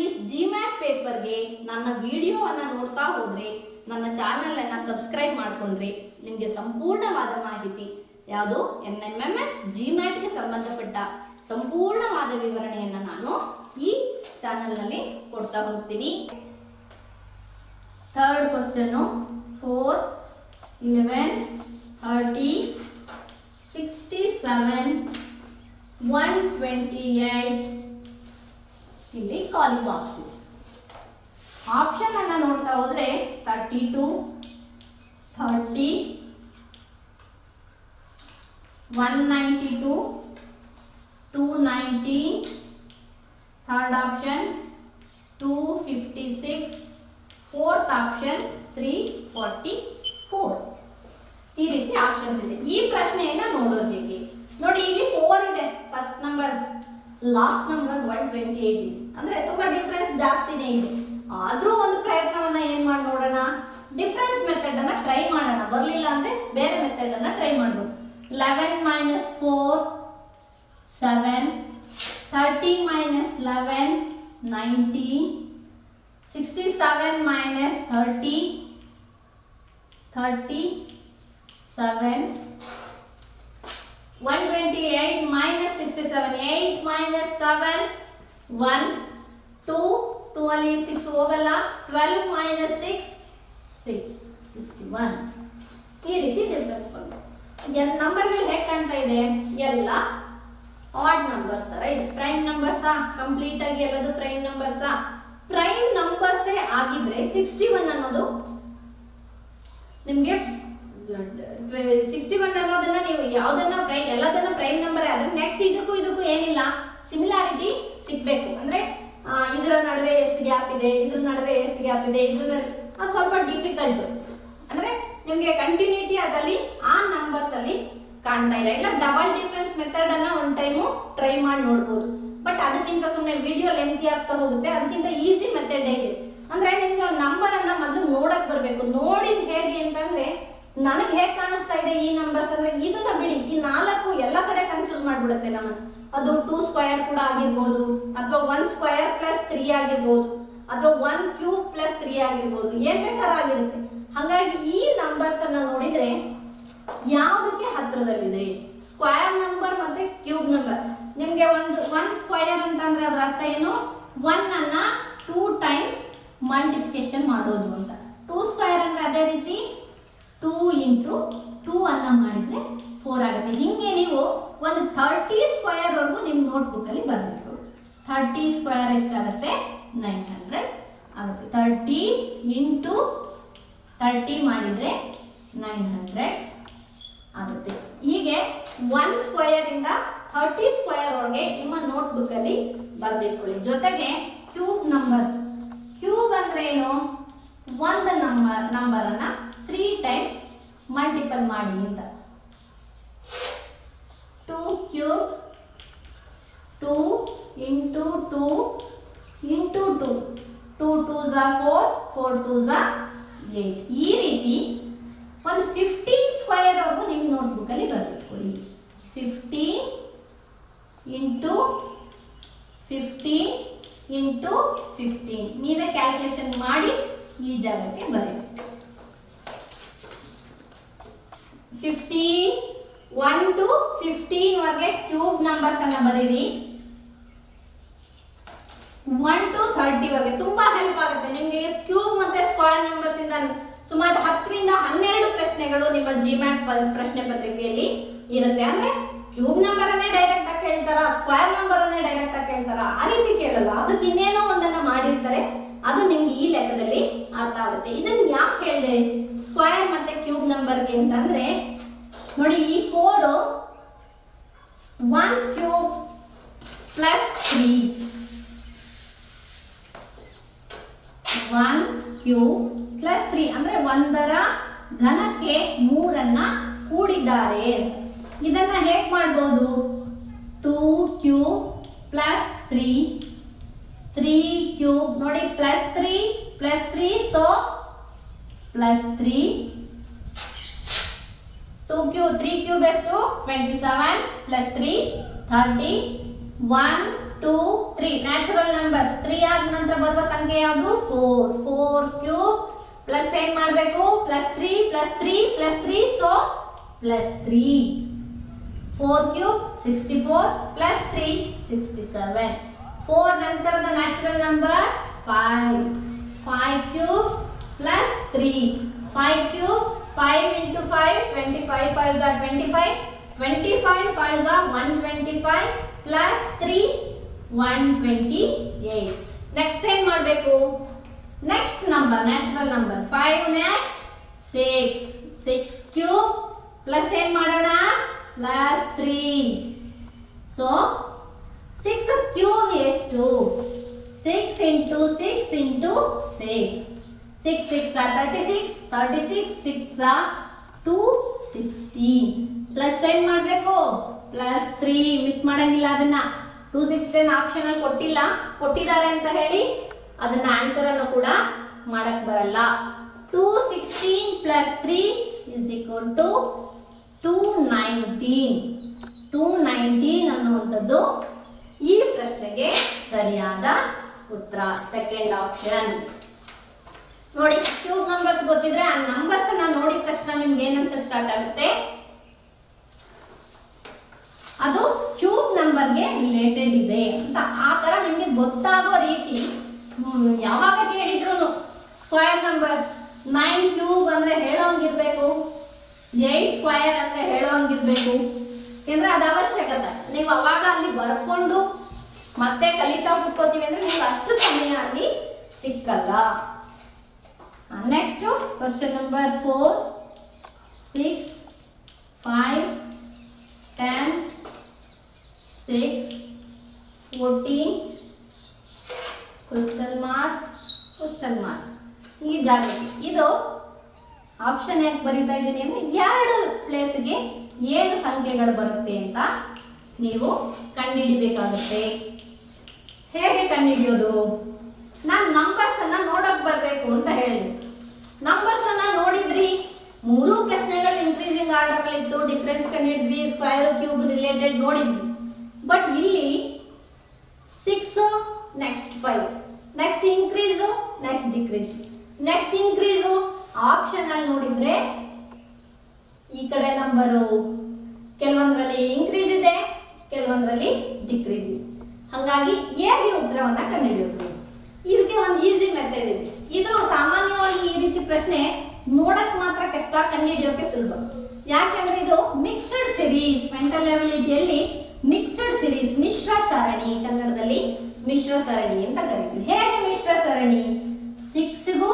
ಈ ಜಿಮ್ಯಾಟ್ ಪೇಪರ್ಗೆ ನನ್ನ ವಿಡಿಯೋವನ್ನು ನೋಡ್ತಾ ಹೋದರೆ ನನ್ನ ಚಾನಲನ್ನು ಸಬ್ಸ್ಕ್ರೈಬ್ ಮಾಡಿಕೊಂಡ್ರೆ ನಿಮಗೆ ಸಂಪೂರ್ಣವಾದ ಮಾಹಿತಿ ಯಾವುದು NMMS ಜಿಮ್ಯಾಟ್ಗೆ ಸಂಬಂಧಪಟ್ಟ ಸಂಪೂರ್ಣವಾದ ವಿವರಣೆಯನ್ನು ನಾನು ಈ ಚಾನಲ್ನಲ್ಲಿ ಕೊಡ್ತಾ ಹೋಗ್ತೀನಿ. ಥರ್ಡ್ ಕ್ವಶನ್ 4, 11, 30, 67, 128 ಇಲ್ಲಿ ಖಾಲಿ ಬಾಕ್ಸ್. ಆಪ್ಷನ್ ಅನ್ನು ನೋಡ್ತಾ ಹೋದ್ರೆ 32, 30, 192, 219, ಥರ್ಡ್ ಆಪ್ಷನ್ 256, ಫೋರ್ತ್ ಆಪ್ಷನ್ 344. ಈ ರೀತಿ ಆಪ್ಷನ್ಸ್ ಇದೆ. ಈ ಪ್ರಶ್ನೆಯನ್ನ ನೋಡೋದು ಹೇಗೆ ನೋಡಿ, ಇಲ್ಲಿ 4 ಇದೆ ಫಸ್ಟ್ ನಂಬರ್, ಲಾಸ್ಟ್ ನಂಬರ್ 128 ಇದೆ. ಅಂದ್ರೆ ತುಂಬಾ ಡಿಫರೆನ್ಸ್ ಜಾಸ್ತಿನೇ ಇದೆ. ಆದ್ರೂ ಒಂದು ಪ್ರಯತ್ನವನ್ನ ಏನ್ ಮಾಡಿ ನೋಡೋಣ, ಡಿಫರೆನ್ಸ್ ಮೆಥಡ್ ಅನ್ನ ಟ್ರೈ ಮಾಡೋಣ. ಬರ್ಲಿಲ್ಲ ಅಂದ್ರೆ ಬೇರೆ ಮೆಥಡ್ ಅನ್ನ ಟ್ರೈ ಮಾಡ್ಬೋದು. 11 - 4 7, 30 - 11 19, 67 - 30 37, 128 - 67, 8 - 7 1, 2 ಅಲ್ಲಿ 6 ಹೋಗಲ್ಲ, 12 - 6 6, 61. ಈ ರೀತಿ ಡಿಫರೆನ್ಸ್ ಬಂತು. ನಂಬರ್ಗಳು ಹೇಗೆ ಕಾಣ್ತಾ ಇದೆ, ಎಲ್ಲ ಆಡ್ ನಂಬರ್ಸ್ ತರ ಇದೆ. ಪ್ರೈಮ್ ನಂಬರ್ಸ್ ಕಂಪ್ಲೀಟ್ ಆಗಿ ಎಲ್ಲದು ಪ್ರೈಮ್ ನಂಬರ್ಸ್. ಪ್ರೈಮ್ ನಂಬರ್ಸ್ ಆಗಿದ್ರೆ 61 ಅನ್ನೋದು ನಿಮ್ಗೆ 61 ಅನ್ನೋದನ್ನ ನೀವು ಯಾವ್ದನ್ನ ಪ್ರೈಮ್ ಎಲ್ಲದನ್ನ ಪ್ರೈಮ್ ನಂಬರ್ ಆದ್ರೆ ನೆಕ್ಸ್ಟ್ ಇದಕ್ಕೂ ಏನಿಲ್ಲ ಸಿಮಿಲಾರಿಟಿ ಸಿಗ್ಬೇಕು. ಅಂದ್ರೆ ಇದರ ನಡುವೆ ಎಷ್ಟು ಗ್ಯಾಪ್ ಇದೆ, ಇದ್ರ ನಡುವೆ ಎಷ್ಟು ಗ್ಯಾಪ್ ಇದೆ, ಇದ್ರ ನಡುವೆ ಅದು ಸ್ವಲ್ಪ ಡಿಫಿಕಲ್ಟ್. ಅಂದ್ರೆ ನಿಮ್ಗೆ ಕಂಟಿನ್ಯೂಟಿ ಅದರಲ್ಲಿ ಆ ನಂಬರ್ಸ್ ಅಲ್ಲಿ ಕಾಣ್ತಾ ಇಲ್ಲ. ಇಲ್ಲ ಡಬಲ್ ಡಿಫರೆನ್ಸ್ ಮೆಥಡ್ ಅನ್ನ ಒಂದ್ ಟೈಮು ಟ್ರೈ ಮಾಡಿ ನೋಡ್ಬೋದು. ಬಟ್ ಅದಕ್ಕಿಂತ ಸುಮ್ಮನೆ ವಿಡಿಯೋ ಲೆಂತಿ ಆಗ್ತಾ ಹೋಗುತ್ತೆ. ಅದಕ್ಕಿಂತ ಈಸಿ ಮೆಥಡ್ ಇದೆ. ಅಂದ್ರೆ ನಿಮ್ಗೆ ಒಂದು ನಂಬರ್ ಅನ್ನ ಮೊದಲು ನೋಡಕ್ ಬರ್ಬೇಕು. ನೋಡಿದ್ ಹೇಗೆ ಅಂತಂದ್ರೆ ನನಗೆ ಹೇಗೆ ಕಾಣಿಸ್ತಾ ಇದೆ ಈ ನಂಬರ್ಸ್ ಅಂದ್ರೆ ಇದನ್ನ ಬಿಡಿ, ಈ 4 ಎಲ್ಲ ಕಡೆ ಕನ್ಫ್ಯೂಸ್ ಮಾಡ್ಬಿಡುತ್ತೆ ನಮ್ಮನ್ನ. ಅದು 2 ಸ್ಕ್ವೇರ್ ಕೂಡ ಆಗಿರ್ಬೋದು, ಅಥವಾ 1 ಸ್ಕ್ವೇರ್ + 3 ಆಗಿರ್ಬೋದು, ಅಥವಾ 1 ಕ್ಯೂಬ್ + 3 ಆಗಿರ್ಬೋದು, ಏನ್ ಬೇಕಾದ್ರೂ ಆಗಿರುತ್ತೆ. ಹಾಗಾಗಿ ಈ ನಂಬರ್ಸ್ ಅನ್ನ ನೋಡಿದ್ರೆ ಯಾವುದಕ್ಕೆ ಹತ್ತಿರದಲ್ಲಿದೆ, ಸ್ಕ್ವೇರ್ ನಂಬರ್ ಮತ್ತೆ ಕ್ಯೂಬ್ ನಂಬರ್. ನಿಮ್ಗೆ ಒಂದು 1 ಸ್ಕ್ವೇರ್ ಅಂತಂದ್ರೆ ಅದರ ಅರ್ಥ ಏನು, 1 ಅನ್ನ 2 ಟೈಮ್ಸ್ ಮಲ್ಟಿಪ್ಲಿಕೇಶನ್ ಮಾಡೋದು ಅಂತ. 2 ಸ್ಕ್ವೇರ್ ಅಂದ್ರೆ ಅದೇ ರೀತಿ 2 × 2 ಅನ್ನ ಮಾಡಿದ್ರೆ 4 ಆಗುತ್ತೆ. ಹಿಂಗೆ ನೀವು ಒಂದು 30 ಸ್ಕ್ವೇರ್ ವರೆಗೂ ನಿಮ್ಮ ನೋಟ್ಬುಕ್ ಅಲ್ಲಿ ಬರ್ದಿಟ್ಕೊಳ್ಳಿ. 30 ಸ್ಕ್ವೇರ್ ಎಷ್ಟಾಗುತ್ತೆ, 900 ಆಗುತ್ತೆ. 30 × 30 ಮಾಡಿದ್ರೆ 900 ಆಗುತ್ತೆ. ಹೀಗೆ 1 ಸ್ಕ್ವೇರ್ ಇಂದ 30 ಸ್ಕ್ವೇರ್ ಒಳಗೆ ನಿಮ್ಮ ನೋಟ್ಬುಕ್ ಅಲ್ಲಿ ಬರ್ದಿಟ್ಕೊಳ್ಳಿ. ಜೊತೆಗೆ ಕ್ಯೂಬ್ ನಂಬರ್ಸ್. ಕ್ಯೂಬ್ ಅಂದ್ರೆ ಏನು, ಒಂದು ನಂಬರ್ ಅನ್ನ 3 ಟೈಮ್ ಮಲ್ಟಿಪಲ್ ಮಾಡಿ ಅಂತ. 2 cube 2 × 2 × 2, 2 2s are 4, 4 2s are 8. ಈ ರೀತಿ ಒಂದು 15 ಸ್ಕ್ವೇರ್ ವರೆಗೂ ನಿಮ್ಮ ನೋಟ್ಬುಕ್ ಅಲ್ಲಿ ಬರೆದಿಟ್ಕೊಳ್ಳಿ. 15 × 15 × 15 ನೀವೇ ಕ್ಯಾಲ್ಕುಲೇಷನ್ ಮಾಡಿ ಈ ಜಾಗಕ್ಕೆ ಬರೆಯಿರಿ. 15 1 to 15 ವರೆಗೆ ಕ್ಯೂಬ್ ನಂಬರ್ಸ್ ಅನ್ನ ಬರೀರಿ. 1 to 30 ವರೆಗೆ ತುಂಬಾ ಹೆಲ್ಪ್ ಆಗುತ್ತೆ ನಿಮಗೆ. ಕ್ಯೂಬ್ ಮತ್ತೆ ಸ್ಕ್ವೇರ್ ನಂಬರ್ಸ್ ಇಂದ ಸುಮಾರು 10 ರಿಂದ 12 ಪ್ರಶ್ನೆಗಳು ನಿಮ್ಮ ಜಿಮ್ಯಾಟ್ ಪ್ರಶ್ನೆ ಪತ್ರಿಕೆಯಲ್ಲಿ ಇರುತ್ತೆ. ಅಂದ್ರೆ ಕ್ಯೂಬ್ ನಂಬರ್ ಅನ್ನೇ ಡೈರೆಕ್ಟ್ ಆಗಿ ಕೇಳ್ತಾರ, ಸ್ಕ್ವೇರ್ ನಂಬರ್ ಅನ್ನೇ ಡೈರೆಕ್ಟ್ ಆಗಿ ಕೇಳ್ತಾರ, ಆ ರೀತಿ ಕೇಳಲ್ಲ. ಅದಕ್ಕೆ ಇನ್ನೇನೋ ಒಂದನ್ನ ಮಾಡಿರ್ತಾರೆ, ಅದು ನಿಮ್ಗೆ ಈ ಲೆಕ್ಕದಲ್ಲಿ ಅರ್ಥ ಆಗುತ್ತೆ. ಇದನ್ನ ಯಾಕೆ ಹೇಳಿದೆ ಸ್ಕ್ವೇರ್ ಮತ್ತೆ ಕ್ಯೂಬ್ ನಂಬರ್ಗೆ ಅಂತಂದ್ರೆ ನೋಡಿ, ಈ 4 1 ಕ್ಯೂಬ್ + 3, 1 ಕ್ಯೂಬ್ + 3 ಅಂದ್ರೆ 1ರ ಘನಕ್ಕೆ 3ಅನ್ನ ಕೂಡಿದ್ದಾರೆ. ಇದನ್ನ ಹೇಗೆ ಮಾಡಬಹುದು, 2 ಕ್ಯೂಬ್ + 3, 3 ಕ್ಯೂಬ್ ನೋಡಿ +3 + 3 ಸೊ +3, 2 ಕ್ಯೂಬ್ 3 ಕ್ಯೂಬ್ ಎಷ್ಟು 27 + 3 30, 1 2 3 ನ್ಯಾಚುರಲ್ ನಂಬರ್ಸ್. 3 ಆದ ನಂತರ ಯಾವುದು 4 ಕ್ಯೂಬ್ ಪ್ಲಸ್ ಏನ್ ಮಾಡಬೇಕು plus 3 plus 3 plus 3 so plus 3 4 cube 64 plus 3 67 4 ನಂತರದ natural number 5 cube plus 3 5 cube 5 into 5 25 5s are 25 5s are 125 plus 3 128 next ಏನ್ ಮಾಡಬೇಕು next number natural number 5 next 6 cube plus ಏನ್ ಮಾಡೋಣ plus 3 so 6 cube ಎಷ್ಟು 6 into 6 into 6 6 are 36 6 are 216 plus ಏನ್ ಮಾಡಬೇಕು plus 3 miss ಮಾಡಂಗಿಲ್ಲ ಅದನ್ನ 216 ಆಪ್ಷನ್ ಅಲ್ಲಿ ಕೊಟ್ಟಿದ್ದಾರೆ ಅಂತ ಹೇಳಿ ಅದನ್ನ ಆನ್ಸರ್ ಅನ್ನು ಕೂಡ ಮಾಡಕ್ ಬರಲ್ಲ 216 plus 3 is equal to 219 ಅನ್ನುವಂಥದ್ದು ಈ ಪ್ರಶ್ನೆಗೆ ಸರಿಯಾದ ಉತ್ತರ ಸೆಕೆಂಡ್ ಆಪ್ಷನ್ ನೋಡಿ ಕ್ಯೂಬ್ ನಂಬರ್ಸ್ ಗೊತ್ತಿದ್ರೆ ಆ ನಂಬರ್ಸ್ ಅನ್ನ ನೋಡಿದ ತಕ್ಷಣ ನಿಮ್ಗೆ ಏನ್ ಅನ್ಸಕ್ ಸ್ಟಾರ್ಟ್ ಆಗುತ್ತೆ ಅದು ಕ್ಯೂಬ್ ನಂಬರ್ಗೆ ರಿಲೇಟೆಡ್ ಇದೆ ಅಂತ ಆ ತರ ನಿಮ್ಗೆ ಗೊತ್ತಾಗೋ ರೀತಿ ಯಾವಾಗ ಕೇಳಿದ್ರು ಸ್ಕ್ವೇರ್ ನಂಬರ್ 9 ಕ್ಯೂಬ್ ಅಂದ್ರೆ ಹೇಳೋಂಗಿರ್ಬೇಕು 8 ಸ್ಕ್ವೇರ್ ಅಂದ್ರೆ ಹೇಳೋಂಗಿರ್ಬೇಕು ಯಾಕಂದ್ರೆ ಅದು ಅವಶ್ಯಕತೆ ನೀವು ಅವಾಗ ಅಲ್ಲಿ ಬರ್ಕೊಂಡು ಮತ್ತೆ ಕಲಿತಾ ಕೂತ್ಕೋತೀವಿ ಅಂದ್ರೆ ನಿಮ್ಗೆ ಅಷ್ಟು ಸಮಯ ಅಲ್ಲಿ ಸಿಕ್ಕಲ್ಲ next question number 4 6 5 10 6 14 question mark ಈ ಜಾಗಕ್ಕೆ ಇದು ಆಪ್ಷನ್ ಯಾಕೆ ಬರೀತಾ ಇದ್ದೀನಿ ಅಂದ್ರೆ ಎರಡು ಪ್ಲೇಸ್ಗೆ ಏನು ಸಂಖ್ಯೆಗಳು ಬರುತ್ತೆ ಅಂತ ನೀವು ಕಂಡುಹಿಡಿಬೇಕಾಗುತ್ತೆ ಹೇಗೆ ಕಂಡುಹಿಡಿಯೋದು ನಾನು ನಂಬರ್ಸ್ ಅನ್ನ ನೋಡಕ್ ಬರಬೇಕು ಅಂತ ಹೇಳಿದೆ ನಂಬರ್ಸ್ ಅನ್ನ ನೋಡಿದ್ರಿ ಮೂರು ಪ್ರಶ್ನೆಗಳು ಇನ್ಕ್ರೀಸಿಂಗ್ ಆರ್ಡರ್ ಅಲ್ಲಿ ಇತ್ತು ಡಿಫರೆನ್ಸ್ ಕಂಡುಹಿಡಿದ್ವಿ ಸ್ಕ್ವೇರ್ ಕ್ಯೂಬ್ ರಿಲೇಟೆಡ್ ನೋಡಿದ್ವಿ ಬಟ್ ಇಲ್ಲಿ 6 next 5 next increase next decrease next increase option ಅಲ್ಲಿ ನೋಡಿದ್ರೆ ಈ ಕಡೆ ನಂಬರು ಕೆಲವೊಂದರಲ್ಲಿ ಇನ್ಕ್ರೀಸ್ ಇದೆ ಕೆಲವೊಂದರಲ್ಲಿ ಡಿಕ್ರೀಸ್ ಇದೆ ಹಾಗಾಗಿ ಹೇಗೆ ಉತ್ತರವನ್ನ ಕಂಡುಹಿಡಿಯೋದು ಇದಕ್ಕೆ ಒಂದು ಈಸಿ ಮೆಥಡ್ ಇದೆ ಇದು ಸಾಮಾನ್ಯವಾಗಿ ಈ ರೀತಿ ಪ್ರಶ್ನೆ ನೋಡಕ್ ಮಾತ್ರ ಕಷ್ಟ ಕಂಡುಹಿಡಿಯೋಕೆ ಸುಲಭ ಯಾಕೆಂದ್ರೆ ಇದು ಮಿಕ್ಸ್ಡ್ ಸಿರೀಸ್ ಮೆಂಟಲ್ ಎಬಿಲಿಟಿಯಲ್ಲಿ ಮಿಕ್ಸ್ಡ್ ಸಿರೀಸ್ ಮಿಶ್ರ ಸರಣಿ ಕನ್ನಡದಲ್ಲಿ ಮಿಶ್ರ ಸರಣಿ ಅಂತ ಕರೀತೀವಿ ಹೇಗೆ ಮಿಶ್ರ ಸರಣಿ 6ಗೂ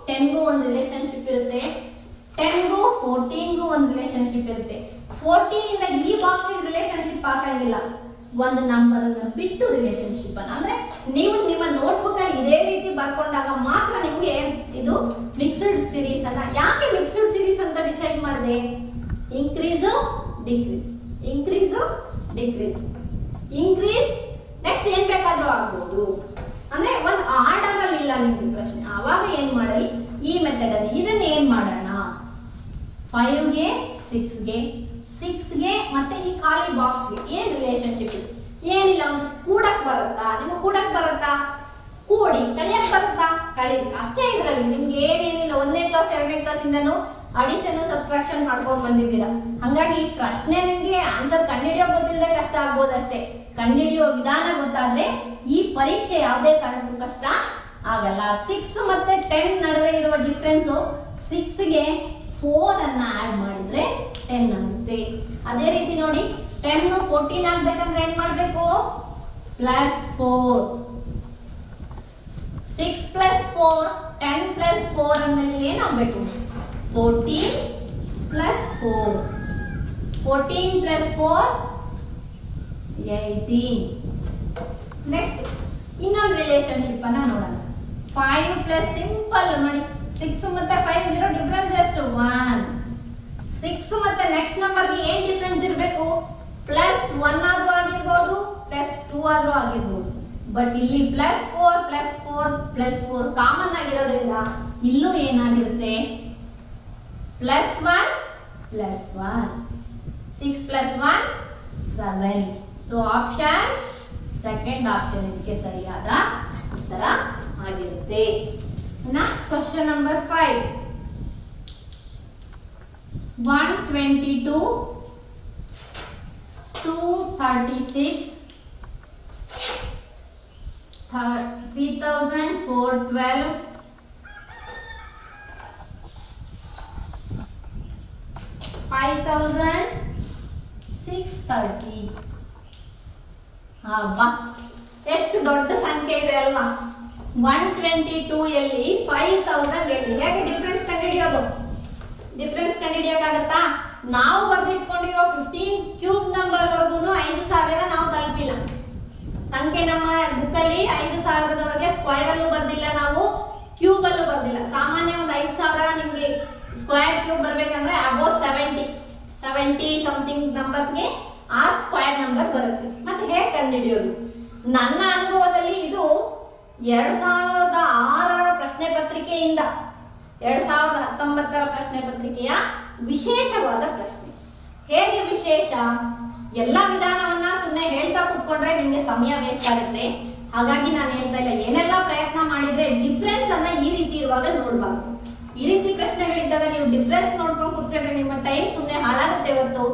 10ಗೂ ಒಂದು ರಿಲೇಶನ್ಶಿಪ್ ಇರುತ್ತೆ 10ಗೂ 14ಗೂ ಒಂದು ರಿಲೇಶನ್ಶಿಪ್ ಇರುತ್ತೆ 14 ಇಂದ ಈ ಬಾಕ್ಸ್ ರಿಲೇಶನ್ಶಿಪ್ ಹಾಕಂಗಿಲ್ಲ ಒಂದು ನಂಬರ್ ಅನ್ನು ಬಿಟ್ಟು ರಿಲೇಶನ್ಶಿಪ್ ಅನ್ನ ಅಂದ್ರೆ ನೀವು ನಿಮ್ಮ ನೋಟ್ಬುಕ್ ಅಲ್ಲಿ ಇದೇ ರೀತಿ ಬರ್ಕೊಂಡಾಗ ಮಾತ್ರ ನಿಮಗೆ ಇದು ಮಿಕ್ಸ್ಡ್ ಸಿರೀಸ್ ಅನ್ನ ಯಾಕೆ ಮಿಕ್ಸ್ಡ್ ಸಿರೀಸ್ ಅಂತ ಡಿಸೈಡ್ ಮಾಡಿದೆ ಇನ್ಕ್ರೀಸ್ ಡಿಕ್ರೀಸ್ ಇನ್ಕ್ರೀಸ್ ನೆಕ್ಸ್ಟ್ ಏನ್ ಬೇಕಾದ್ರೂ ಆಗ್ಬಹುದು ಅಂದ್ರೆ ಒಂದು ಆರ್ಡರ್ ಅಲ್ಲಿ ಇಲ್ಲ ನಿಮ್ಗೆ ಪ್ರಶ್ನೆ ಆವಾಗ ಏನ್ ಮಾಡಿ ಈ ಮೆಥಡ್ ಅಲ್ಲಿ ಇದನ್ನ ಏನ್ ಮಾಡೋಣ 5ಗೆ 6ಗೆ ಮತ್ತೆ ಈ ಖಾಲಿ ಬಾಕ್ಸ್ಗೆ ಏನ್ ರಿಲೇಶನ್ಶಿಪ್ ಇದೆ ಏನಿಲ್ಲ ಒಂದು ಕೂಡಕ್ ಬರುತ್ತಾ ನಿಮಗೆ ಕೂಡಕ್ ಬರುತ್ತಾ ಕೂಡಿ ಕಳಿಯಕ್ ಬರುತ್ತಾ ಕಳಿ ಅಷ್ಟೇ ಇದ್ರಲ್ಲಿ ನಿಮ್ಗೆ ಏನೇನಿಲ್ಲ 1ನೇ ಕ್ಲಾಸ್ 2ನೇ ಕ್ಲಾಸ್ ಇಂದನು ಅಡಿಷನ್ ಸಬ್ಸ್ಟ್ರಾಕ್ಷನ್ ಮಾಡ್ಕೊಂಡು ಬಂದಿದ್ದೀರಾ ಹಾಗಾಗಿ ಪ್ರಶ್ನೆ ನಿಮ್ಗೆ ಆನ್ಸರ್ ಕಂಡುಹಿಡಿಯೋ ಗೊತ್ತಿಲ್ಲದೆ ಕಷ್ಟ ಆಗ್ಬೋದು ಅಷ್ಟೇ ಕಂಡುಹಿಡಿಯೋ ವಿಧಾನ ಗೊತ್ತಾದ್ರೆ ಈ ಪರೀಕ್ಷೆ ಯಾವುದೇ ಕಾರಣಕ್ಕೂ ಕಷ್ಟ ಆಗಲ್ಲ 6 ಮತ್ತೆ 10 ನಡುವೆ ಇರುವ ಡಿಫರೆನ್ಸ್ 6ಗೆ 4 ಅನ್ನ ಆಡ್ ಮಾಡಿದ್ರೆ 10 ಆಗುತ್ತೆ ಅದೇ ರೀತಿ ನೋಡಿ 10 14 ಆಗಬೇಕಂದ್ರೆ ಏನು ಮಾಡಬೇಕು +4 6 + 4 10 + 4 ಅಂದ್ಮೇಲೆ ಏನು ಆಗಬೇಕು 14 + 4 14 + 4 18 ನೆಕ್ಸ್ಟ್ ಇನ್ನೊಂದು ರಿಲೇಶನ್ಶಿಪ್ ಅನ್ನ ನೋಡೋಣ 5 + ಸಿಂಪಲ್ ನೋಡಿ 6 ಮತ್ತೆ 5 ಇರೋ ಡಿಫರೆನ್ಸ್ ಎಷ್ಟು 1 6 ಮತ್ತೆ ನೆಕ್ಸ್ಟ್ ನಂಬರ್ಗೆ ಏನು ಡಿಫರೆನ್ಸ್ ಇರಬೇಕು +1 ಆದ್ರೂ ಆಗಿರಬಹುದು +2 ಆದ್ರೂ ಆಗಿರಬಹುದು ಬಟ್ ಇಲ್ಲಿ +4 + 4 + 4 ಕಾಮನ್ ಆಗಿರೋದ್ರಿಂದ ಇಲ್ಲೂ ಏನಾಗಿರುತ್ತೆ +1 + 1 6 + 1 7 ಸೊ ಆಪ್ಷನ್ ಸೆಕೆಂಡ್ ಆಪ್ಷನ್ ಇದಕ್ಕೆ ಸರಿಯಾದ ಉತ್ತರ ಆಗಿರುತ್ತೆ ಬರುತ್ತೆ. Question number 5. 122 236 3412 5630. ಎಷ್ಟು ದೊಡ್ಡ ಸಂಖ್ಯೆ ಇದೆ ಅಲ್ವಾ. 122 ಎಲ್ಲಿ 5000 ಎಲ್ಲಿ, ಹೇಗೆ ಡಿಫರೆನ್ಸ್ ಕಂಡುಹಿಡಿಯೋದು? ಡಿಫರೆನ್ಸ್ ಕಂಡುಹಿಡಿಯೋಕ್ಕಾಗತ್ತಾ? ನಾವು ಬರೆದಿಟ್ಕೊಂಡಿರೋ 15 ಕ್ಯೂಬ್ ನಂಬರ್ ವರ್ಗು 5000 ನಾವು ತಲುಪಿಲ್ಲ. ಸಂಖ್ಯೆ ನಮ್ಮ ಬುಕ್ಕಲ್ಲಿ 5000ದವರೆಗೆ ಸ್ಕ್ವೇರ್ ಅಲ್ಲೂ ಬರ್ದಿಲ್ಲ, ನಾವು ಕ್ಯೂಬ್ ಅಲ್ಲೂ ಬರ್ದಿಲ್ಲ. ಸಾಮಾನ್ಯ ಒಂದು 5000 ನಿಮಗೆ ಸ್ಕ್ವೇರ್ ಕ್ಯೂಬ್ ಬರ್ಬೇಕಂದ್ರೆ ಅಬೌವ್ 70 ಸಮಥಿಂಗ್ ನಂಬರ್ಸ್ಗೆ ಆ ಸ್ಕ್ವೇರ್ ನಂಬರ್ ಬರುತ್ತೆ. ಮತ್ತೆ ಹೇಗೆ ಕಂಡುಹಿಡಿಯೋದು? ನನ್ನ ಅನುಭವದಲ್ಲಿ ಇದು 2006ರ ಪ್ರಶ್ನೆ ಪತ್ರಿಕೆಯಿಂದ 2019ರ ಪ್ರಶ್ನೆ ಪತ್ರಿಕೆಯ ವಿಶೇಷವಾದ ಪ್ರಶ್ನೆ. ಹೇಗೆ ವಿಶೇಷ? ಎಲ್ಲ ವಿಧಾನವನ್ನ ಸುಮ್ಮನೆ ಹೇಳ್ತಾ ಕೂತ್ಕೊಂಡ್ರೆ ನಿಮ್ಗೆ ಸಮಯ ವೇಸ್ಟ್ ಆಗುತ್ತೆ. ಹಾಗಾಗಿ ನಾನು ಹೇಳ್ತಾ ಇಲ್ಲ, ಏನೆಲ್ಲ ಪ್ರಯತ್ನ ಮಾಡಿದ್ರೆ ಡಿಫ್ರೆನ್ಸ್ ಅನ್ನ ಈ ರೀತಿ ಇರುವಾಗ ನೋಡಬಾರ್ದು. ಈ ರೀತಿ ಪ್ರಶ್ನೆಗಳಿದ್ದಾಗ ನೀವು ಡಿಫ್ರೆನ್ಸ್ ನೋಡ್ಕೊಂಡು ಕೂತ್ಕೊಂಡ್ರೆ ನಿಮ್ಮ ಟೈಮ್ ಸುಮ್ಮನೆ ಹಾಳಾಗುತ್ತೆ ಹೊರತು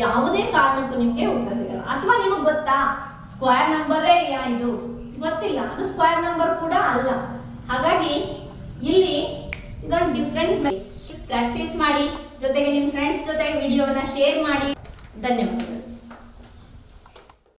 ಯಾವುದೇ ಕಾರಣಕ್ಕೂ ನಿಮ್ಗೆ ಉತ್ತರ ಸಿಗಲ್ಲ. ಅಥವಾ ನಿಮಗೆ ಗೊತ್ತಾ ಸ್ಕ್ವೇರ್ ನಂಬರೇ ಇದು ಗೊತ್ತಿಲ್ಲ, ಅದು ಸ್ಕ್ವೇರ್ ನಂಬರ್ ಕೂಡ ಅಲ್ಲ. ಹಾಗಾಗಿ ಇಲ್ಲಿ ಇದೊಂದು ಡಿಫ್ರೆಂಟ್ ಪ್ರಾಕ್ಟೀಸ್ ಮಾಡಿ, ಜೊತೆಗೆ ನಿಮ್ಮ ಫ್ರೆಂಡ್ಸ್ ಜೊತೆ ವಿಡಿಯೋವನ್ನ ಶೇರ್ ಮಾಡಿ. ಧನ್ಯವಾದಗಳು.